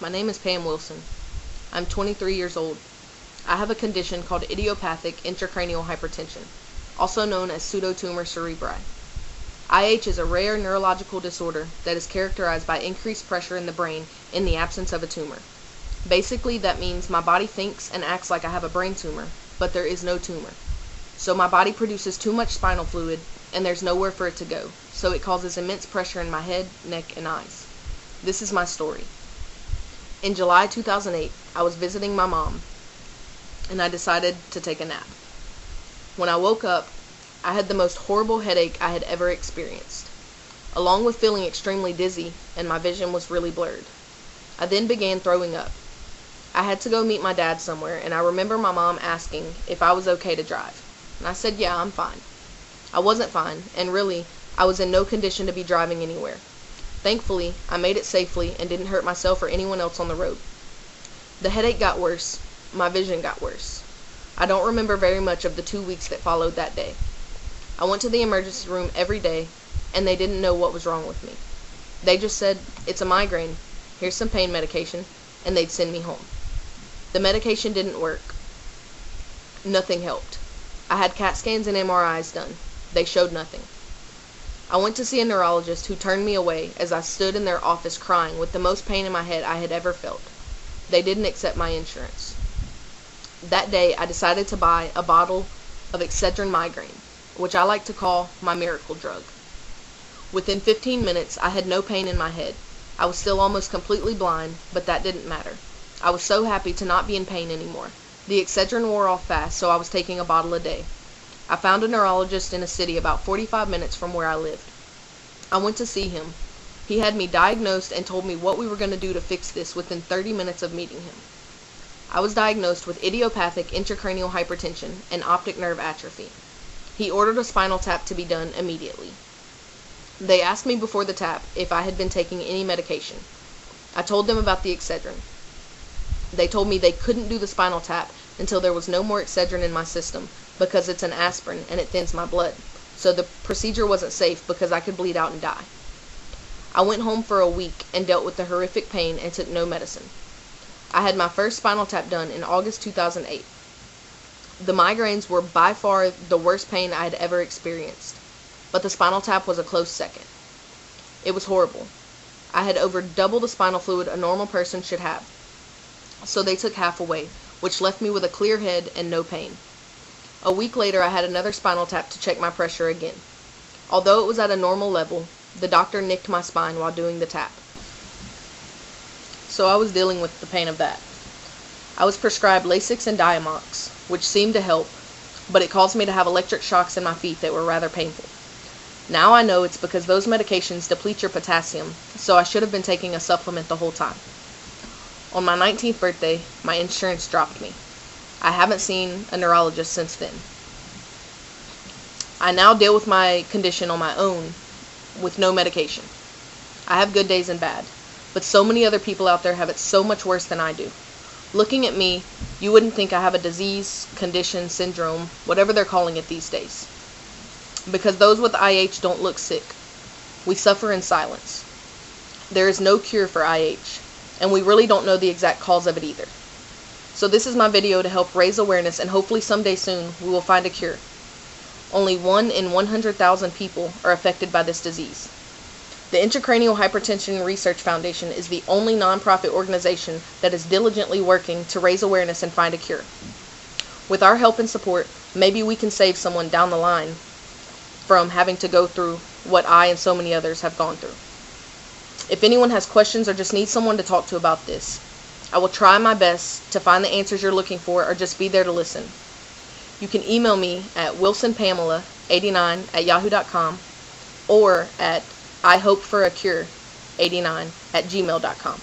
My name is Pam Wilson. I'm 23 years old. I have a condition called idiopathic intracranial hypertension, also known as pseudotumor cerebri. IH is a rare neurological disorder that is characterized by increased pressure in the brain in the absence of a tumor. Basically, that means my body thinks and acts like I have a brain tumor, but there is no tumor. So my body produces too much spinal fluid, and there's nowhere for it to go, so it causes immense pressure in my head, neck, and eyes. This is my story. In July 2008, I was visiting my mom, and I decided to take a nap. When I woke up, I had the most horrible headache I had ever experienced, along with feeling extremely dizzy, and my vision was really blurred. I then began throwing up. I had to go meet my dad somewhere, and I remember my mom asking if I was okay to drive. And I said, yeah, I'm fine. I wasn't fine, and really, I was in no condition to be driving anywhere. Thankfully, I made it safely and didn't hurt myself or anyone else on the road. The headache got worse. My vision got worse. I don't remember very much of the 2 weeks that followed that day. I went to the emergency room every day, and they didn't know what was wrong with me. They just said, it's a migraine, here's some pain medication, and they'd send me home. The medication didn't work. Nothing helped. I had CAT scans and MRIs done. They showed nothing. I went to see a neurologist who turned me away as I stood in their office crying with the most pain in my head I had ever felt. They didn't accept my insurance. That day, I decided to buy a bottle of Excedrin migraine, which I like to call my miracle drug. Within 15 minutes, I had no pain in my head. I was still almost completely blind, but that didn't matter. I was so happy to not be in pain anymore. The Excedrin wore off fast, so I was taking a bottle a day. I found a neurologist in a city about 45 minutes from where I lived. I went to see him. He had me diagnosed and told me what we were going to do to fix this within 30 minutes of meeting him. I was diagnosed with idiopathic intracranial hypertension and optic nerve atrophy. He ordered a spinal tap to be done immediately. They asked me before the tap if I had been taking any medication. I told them about the Excedrin. They told me they couldn't do the spinal tap until there was no more Excedrin in my system because it's an aspirin and it thins my blood. So the procedure wasn't safe because I could bleed out and die. I went home for a week and dealt with the horrific pain and took no medicine. I had my first spinal tap done in August 2008. The migraines were by far the worst pain I had ever experienced, but the spinal tap was a close second. It was horrible. I had over double the spinal fluid a normal person should have, so they took half away, which left me with a clear head and no pain. A week later, I had another spinal tap to check my pressure again. Although it was at a normal level, the doctor nicked my spine while doing the tap. So I was dealing with the pain of that. I was prescribed Lasix and Diamox, which seemed to help, but it caused me to have electric shocks in my feet that were rather painful. Now I know it's because those medications deplete your potassium, so I should have been taking a supplement the whole time. On my 19th birthday, my insurance dropped me. I haven't seen a neurologist since then. I now deal with my condition on my own with no medication. I have good days and bad, but so many other people out there have it so much worse than I do. Looking at me, you wouldn't think I have a disease, condition, syndrome, whatever they're calling it these days. Because those with IH don't look sick. We suffer in silence. There is no cure for IH, and we really don't know the exact cause of it either. So this is my video to help raise awareness, and hopefully someday soon we will find a cure. Only 1 in 100,000 people are affected by this disease. The Intracranial Hypertension Research Foundation is the only nonprofit organization that is diligently working to raise awareness and find a cure. With our help and support, maybe we can save someone down the line from having to go through what I and so many others have gone through. If anyone has questions or just needs someone to talk to about this, I will try my best to find the answers you're looking for or just be there to listen. You can email me at wilsonpamela89@yahoo.com or at ihopeforacure89@gmail.com.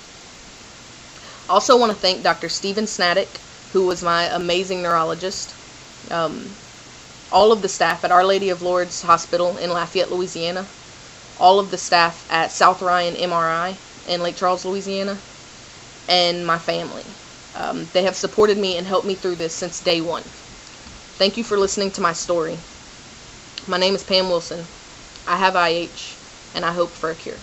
I also want to thank Dr. Stephen Snaddick, who was my amazing neurologist, all of the staff at Our Lady of Lourdes Hospital in Lafayette, Louisiana, all of the staff at South Ryan MRI in Lake Charles, Louisiana, and my family. They have supported me and helped me through this since day one. Thank you for listening to my story. My name is Pam Wilson. I have IH, and I hope for a cure.